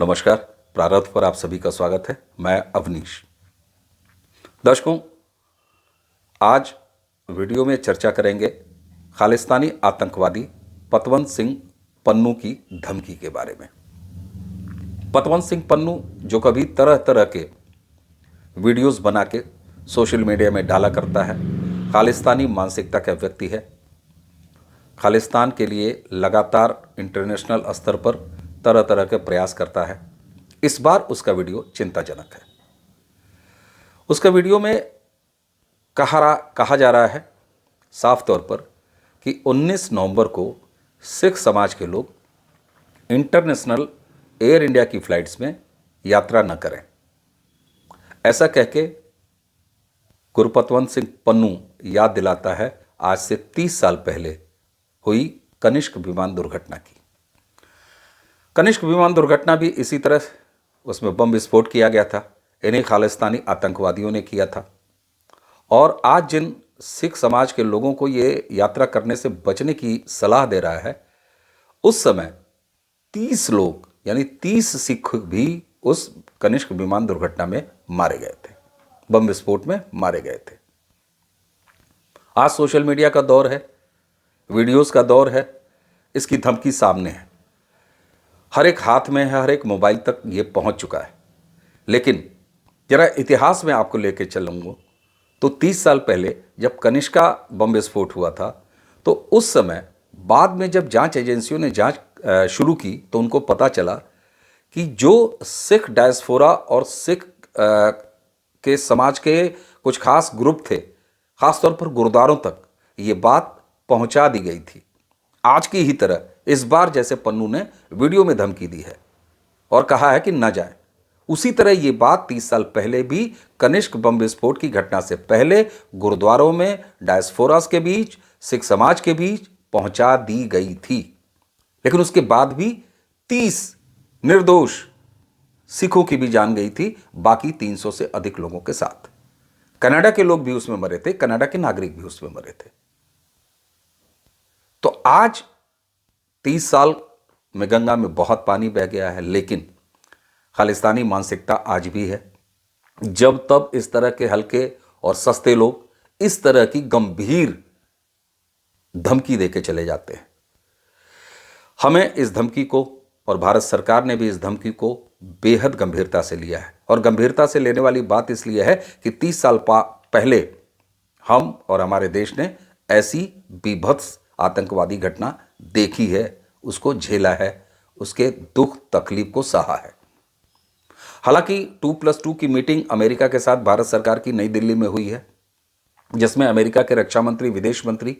नमस्कार। प्रारंभ पर आप सभी का स्वागत है। मैं अवनीश। दर्शकों, आज वीडियो में चर्चा करेंगे खालिस्तानी आतंकवादी पतवंत सिंह पन्नू की धमकी के बारे में। पतवंत सिंह पन्नू जो कभी तरह तरह के वीडियोस बना के सोशल मीडिया में डाला करता है, खालिस्तानी मानसिकता का व्यक्ति है। खालिस्तान के लिए लगातार इंटरनेशनल स्तर पर तरह तरह के प्रयास करता है। इस बार उसका वीडियो चिंताजनक है। उसका वीडियो में कहा जा रहा है साफ तौर पर कि 19 नवंबर को सिख समाज के लोग इंटरनेशनल एयर इंडिया की फ्लाइट्स में यात्रा न करें। ऐसा कह के गुरपतवंत सिंह पन्नू याद दिलाता है आज से 30 साल पहले हुई कनिष्क विमान दुर्घटना की। कनिष्क विमान दुर्घटना भी इसी तरह, उसमें बम विस्फोट किया गया था। इन्हीं खालिस्तानी आतंकवादियों ने किया था। और आज जिन सिख समाज के लोगों को ये यात्रा करने से बचने की सलाह दे रहा है, उस समय 30 लोग यानी 30 सिख भी उस कनिष्क विमान दुर्घटना में मारे गए थे, बम विस्फोट में मारे गए थे। आज सोशल मीडिया का दौर है, वीडियोस का दौर है, इसकी धमकी सामने है, हर एक हाथ में है, हर एक मोबाइल तक ये पहुंच चुका है। लेकिन जरा इतिहास में आपको लेके चलूंगा तो 30 साल पहले जब कनिष्का बम विस्फोट हुआ था, तो उस समय बाद में जब जांच एजेंसियों ने जांच शुरू की तो उनको पता चला कि जो सिख डायस्पोरा और सिख के समाज के कुछ खास ग्रुप थे, खासतौर पर गुरुद्वारों तक ये बात पहुंचा दी गई थी। आज की ही तरह इस बार जैसे पन्नू ने वीडियो में धमकी दी है और कहा है कि न जाए, उसी तरह ये बात 30 साल पहले भी कनिष्क बम विस्फोट की घटना से पहले गुरुद्वारों में डायस्पोरास के बीच, सिख समाज के बीच पहुंचा दी गई थी। लेकिन उसके बाद भी 30 निर्दोष सिखों की भी जान गई थी, बाकी 300 से अधिक लोगों के साथ। कनाडा के लोग भी उसमें मरे थे, कनाडा के नागरिक भी उसमें मरे थे। तो आज 30 साल में गंगा में बहुत पानी बह गया है, लेकिन खालिस्तानी मानसिकता आज भी है। जब तब इस तरह के हल्के और सस्ते लोग इस तरह की गंभीर धमकी देके चले जाते हैं। हमें इस धमकी को, और भारत सरकार ने भी इस धमकी को बेहद गंभीरता से लिया है। और गंभीरता से लेने वाली बात इसलिए है कि 30 साल पहले हम और हमारे देश ने ऐसी बीभत्स आतंकवादी घटना देखी है, उसको झेला है, उसके दुख तकलीफ को सहा है। हालांकि 2+2 की मीटिंग अमेरिका के साथ भारत सरकार की नई दिल्ली में हुई है, जिसमें अमेरिका के रक्षा मंत्री, विदेश मंत्री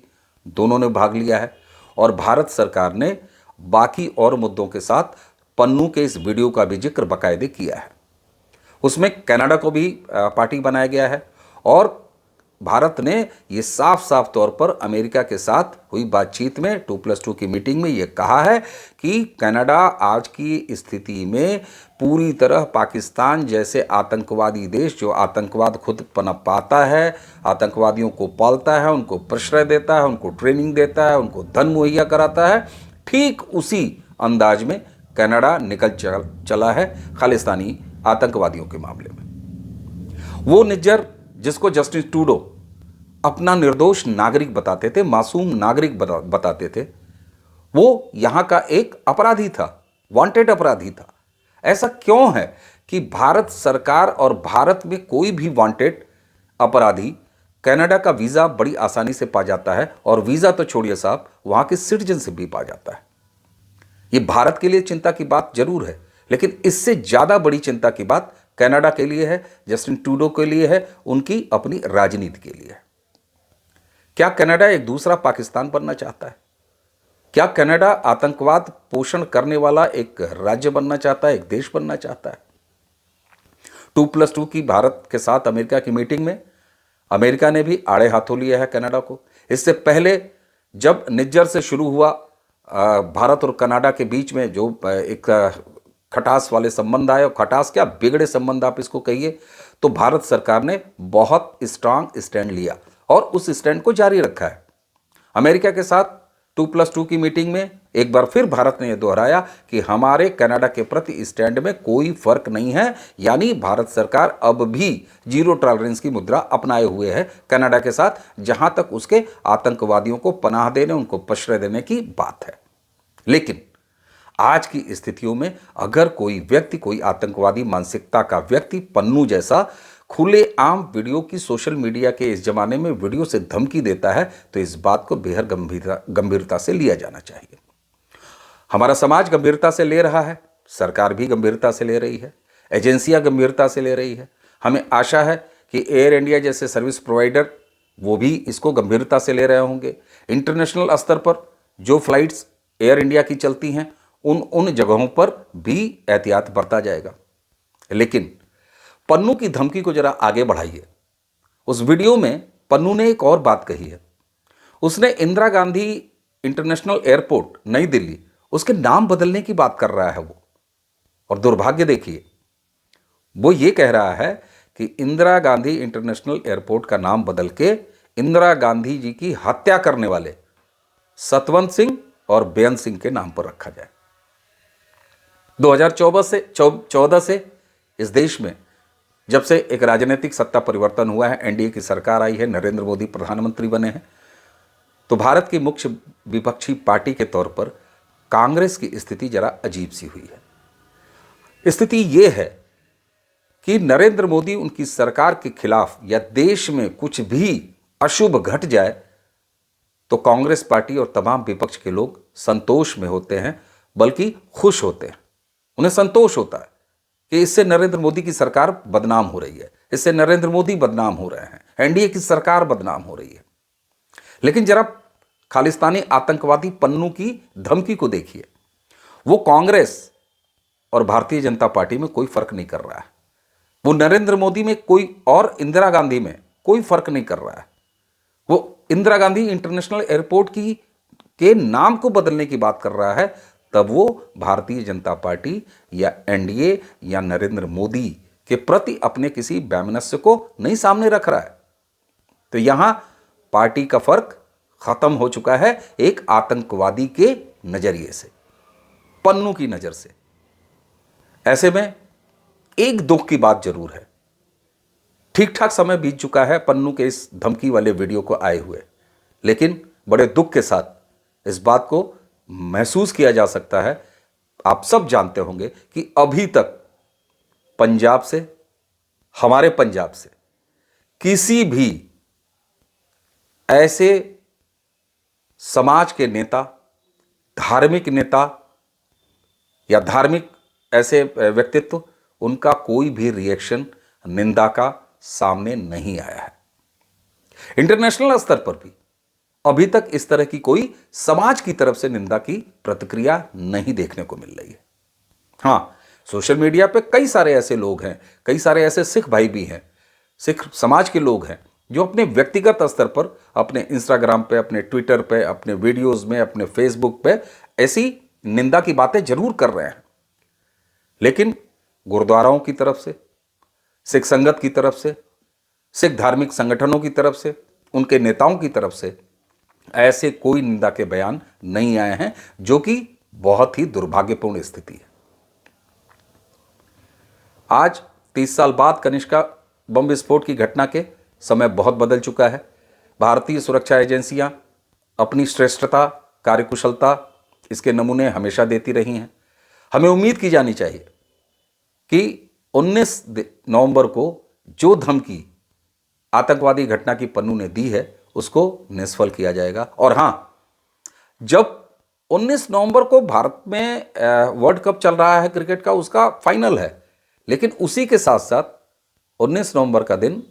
दोनों ने भाग लिया है। और भारत सरकार ने बाकी और मुद्दों के साथ पन्नू के इस वीडियो का भी जिक्र बाकायदे किया है। उसमें कनाडा को भी पार्टी बनाया गया है। और भारत ने ये साफ साफ तौर पर अमेरिका के साथ हुई बातचीत में 2+2 की मीटिंग में ये कहा है कि कनाडा आज की स्थिति में पूरी तरह पाकिस्तान जैसे आतंकवादी देश, जो आतंकवाद खुद पनप पाता है, आतंकवादियों को पालता है, उनको प्रश्रय देता है, उनको ट्रेनिंग देता है, उनको धन मुहैया कराता है, ठीक उसी अंदाज में कनाडा निकल चला है खालिस्तानी आतंकवादियों के मामले में। वो निज्जर जिसको जस्टिन ट्रूडो अपना निर्दोष नागरिक बताते थे, मासूम नागरिक बताते थे, वो यहां का एक अपराधी था, वांटेड अपराधी था। ऐसा क्यों है कि भारत सरकार और भारत में कोई भी वांटेड अपराधी कनाडा का वीजा बड़ी आसानी से पा जाता है, और वीजा तो छोड़िए साहब, वहां के सिटीजनशिप भी पा जाता है। ये भारत के लिए चिंता की बात जरूर है, लेकिन इससे ज्यादा बड़ी चिंता की बात कनाडा के लिए है, जस्टिन ट्रूडो के लिए है, उनकी अपनी राजनीति के लिए है। क्या कनाडा एक दूसरा पाकिस्तान बनना चाहता है? क्या कनाडा आतंकवाद पोषण करने वाला एक राज्य बनना चाहता है, एक देश बनना चाहता है? 2+2 की भारत के साथ अमेरिका की मीटिंग में अमेरिका ने भी आड़े हाथों लिया है कनाडा को। इससे पहले जब निज्जर से शुरू हुआ भारत और कनाडा के बीच में जो एक खटास वाले संबंध आए, और खटास क्या, बिगड़े संबंध आप इसको कहिए, तो भारत सरकार ने बहुत स्ट्रांग स्टैंड लिया और उस स्टैंड को जारी रखा है। अमेरिका के साथ 2+2 की मीटिंग में एक बार फिर भारत ने यह दोहराया कि हमारे कनाडा के प्रति स्टैंड में कोई फर्क नहीं है, यानी भारत सरकार अब भी जीरो टॉलरेंस की मुद्रा अपनाए हुए है कनाडा के साथ, जहां तक उसके आतंकवादियों को पनाह देने, उनको प्रश्रय देने की बात है। लेकिन आज की स्थितियों में अगर कोई व्यक्ति, कोई आतंकवादी मानसिकता का व्यक्ति पन्नू जैसा खुलेआम वीडियो की सोशल मीडिया के इस जमाने में वीडियो से धमकी देता है, तो इस बात को बेहद गंभीरता से लिया जाना चाहिए। हमारा समाज गंभीरता से ले रहा है, सरकार भी गंभीरता से ले रही है, एजेंसियां गंभीरता से ले रही है। हमें आशा है कि एयर इंडिया जैसे सर्विस प्रोवाइडर वो भी इसको गंभीरता से ले रहे होंगे। इंटरनेशनल स्तर पर जो फ्लाइट्स एयर इंडिया की चलती हैं उन जगहों पर भी एहतियात बरता जाएगा। लेकिन पन्नू की धमकी को जरा आगे बढ़ाइए। उस वीडियो में पन्नू ने एक और बात कही है। उसने इंदिरा गांधी इंटरनेशनल एयरपोर्ट नई दिल्ली, उसके नाम बदलने की बात कर रहा है वो। और दुर्भाग्य देखिए, वो ये कह रहा है कि इंदिरा गांधी इंटरनेशनल एयरपोर्ट का नाम बदल के इंदिरा गांधी जी की हत्या करने वाले सतवंत सिंह और बेअंत सिंह के नाम पर रखा जाए। 2014 से इस देश में जब से एक राजनीतिक सत्ता परिवर्तन हुआ है, एनडीए की सरकार आई है, नरेंद्र मोदी प्रधानमंत्री बने हैं, तो भारत की मुख्य विपक्षी पार्टी के तौर पर कांग्रेस की स्थिति जरा अजीब सी हुई है। स्थिति यह है कि नरेंद्र मोदी, उनकी सरकार के खिलाफ या देश में कुछ भी अशुभ घट जाए तो कांग्रेस पार्टी और तमाम विपक्ष के लोग संतोष में होते हैं, बल्कि खुश होते हैं। उन्हें संतोष होता है कि इससे नरेंद्र मोदी की सरकार बदनाम हो रही है, इससे नरेंद्र मोदी बदनाम हो रहे हैं, एनडीए की सरकार बदनाम हो रही है। लेकिन जरा खालिस्तानी आतंकवादी पन्नू की धमकी को देखिए। वो कांग्रेस और भारतीय जनता पार्टी में कोई फर्क नहीं कर रहा है, वो नरेंद्र मोदी में कोई और इंदिरा गांधी में कोई फर्क नहीं कर रहा है। वो इंदिरा गांधी इंटरनेशनल एयरपोर्ट के नाम को बदलने की बात कर रहा है, तब वो भारतीय जनता पार्टी या एनडीए या नरेंद्र मोदी के प्रति अपने किसी वैमनस्य को नहीं सामने रख रहा है। तो यहां पार्टी का फर्क खत्म हो चुका है एक आतंकवादी के नजरिए से, पन्नू की नजर से। ऐसे में एक दुख की बात जरूर है, ठीक ठाक समय बीत चुका है पन्नू के इस धमकी वाले वीडियो को आए हुए, लेकिन बड़े दुख के साथ इस बात को महसूस किया जा सकता है। आप सब जानते होंगे कि अभी तक पंजाब से, हमारे पंजाब से किसी भी ऐसे समाज के नेता, धार्मिक नेता या धार्मिक ऐसे व्यक्तित्व, उनका कोई भी रिएक्शन, निंदा का सामने नहीं आया है। इंटरनेशनल स्तर पर भी अभी तक इस तरह की कोई समाज की तरफ से निंदा की प्रतिक्रिया नहीं देखने को मिल रही है। हां, सोशल मीडिया पे कई सारे ऐसे लोग हैं, कई सारे ऐसे सिख भाई भी हैं, सिख समाज के लोग हैं, जो अपने व्यक्तिगत स्तर पर अपने इंस्टाग्राम पे, अपने ट्विटर पे, अपने वीडियोस में, अपने फेसबुक पे ऐसी निंदा की बातें जरूर कर रहे हैं। लेकिन गुरुद्वाराओं की तरफ से, सिख संगत की तरफ से, सिख धार्मिक संगठनों की तरफ से, उनके नेताओं की तरफ से ऐसे कोई निंदा के बयान नहीं आए हैं, जो कि बहुत ही दुर्भाग्यपूर्ण स्थिति है। आज 30 साल बाद कनिष्का बम विस्फोट की घटना के समय बहुत बदल चुका है। भारतीय सुरक्षा एजेंसियां अपनी श्रेष्ठता, कार्यकुशलता, इसके नमूने हमेशा देती रही हैं। हमें उम्मीद की जानी चाहिए कि 19 नवंबर को जो धमकी आतंकवादी घटना की पन्नू ने दी है, उसको निष्फल किया जाएगा। और हां, जब 19 नवंबर को भारत में वर्ल्ड कप चल रहा है क्रिकेट का, उसका फाइनल है, लेकिन उसी के साथ साथ 19 नवंबर का दिन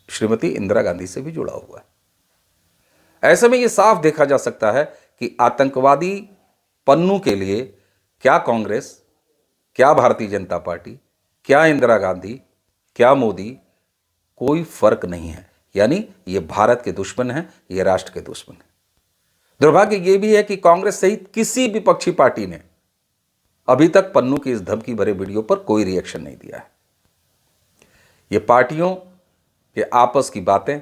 श्रीमती इंदिरा गांधी से भी जुड़ा हुआ है। ऐसे में यह साफ देखा जा सकता है कि आतंकवादी पन्नू के लिए क्या कांग्रेस, क्या भारतीय जनता पार्टी, क्या इंदिरा गांधी, क्या मोदी, कोई फर्क नहीं है। यानी ये भारत के दुश्मन हैं, ये राष्ट्र के दुश्मन हैं। दुर्भाग्य ये भी है कि कांग्रेस सहित किसी विपक्षी पार्टी ने अभी तक पन्नू की इस धमकी भरे वीडियो पर कोई रिएक्शन नहीं दिया है। ये पार्टियों के आपस की बातें,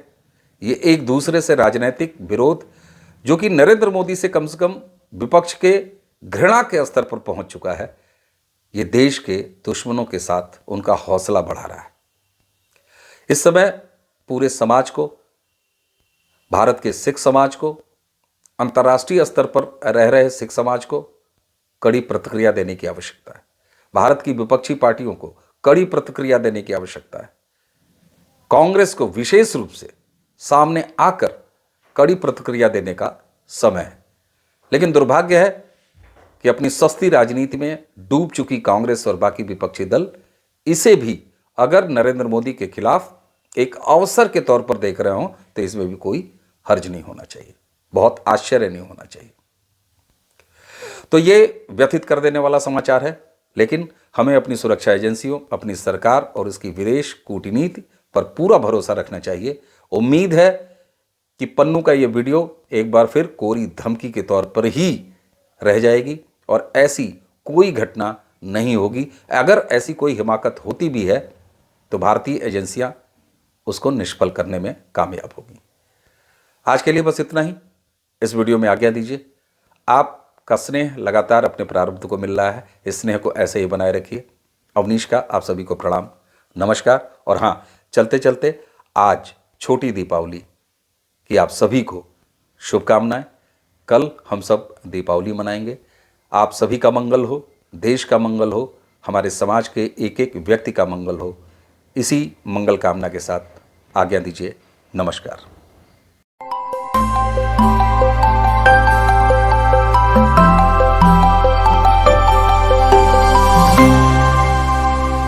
ये एक दूसरे से राजनीतिक विरोध, जो कि नरेंद्र मोदी से कम विपक्ष के घृणा के स्तर पर पहुंच चुका है। ये देश के दुश्मनों के साथ उनका हौसला बढ़ा रहा है। इस समय पूरे समाज को, भारत के सिख समाज को, अंतर्राष्ट्रीय स्तर पर रह रहे सिख समाज को कड़ी प्रतिक्रिया देने की आवश्यकता है। भारत की विपक्षी पार्टियों को कड़ी प्रतिक्रिया देने की आवश्यकता है। कांग्रेस को विशेष रूप से सामने आकर कड़ी प्रतिक्रिया देने का समय है। लेकिन दुर्भाग्य है कि अपनी सस्ती राजनीति में डूब चुकी कांग्रेस और बाकी विपक्षी दल इसे भी अगर नरेंद्र मोदी के खिलाफ एक अवसर के तौर पर देख रहे हो तो इसमें भी कोई हर्ज नहीं होना चाहिए, बहुत आश्चर्य नहीं होना चाहिए। तो ये व्यथित कर देने वाला समाचार है, लेकिन हमें अपनी सुरक्षा एजेंसियों, अपनी सरकार और इसकी विदेश कूटनीति पर पूरा भरोसा रखना चाहिए। उम्मीद है कि पन्नू का ये वीडियो एक बार फिर कोरी धमकी के तौर पर ही रह जाएगी और ऐसी कोई घटना नहीं होगी। अगर ऐसी कोई हिमाकत होती भी है तो भारतीय एजेंसियां उसको निष्फल करने में कामयाब होगी। आज के लिए बस इतना ही। इस वीडियो में आज्ञा दीजिए। आपका स्नेह लगातार अपने प्रारब्ध को मिल रहा है, इस स्नेह को ऐसे ही बनाए रखिए। अवनीश का आप सभी को प्रणाम, नमस्कार। और हाँ, चलते चलते आज छोटी दीपावली की आप सभी को शुभकामनाएं। कल हम सब दीपावली मनाएंगे। आप सभी का मंगल हो, देश का मंगल हो, हमारे समाज के एक एक व्यक्ति का मंगल हो। इसी मंगल कामना के साथ आज्ञा दीजिए। नमस्कार।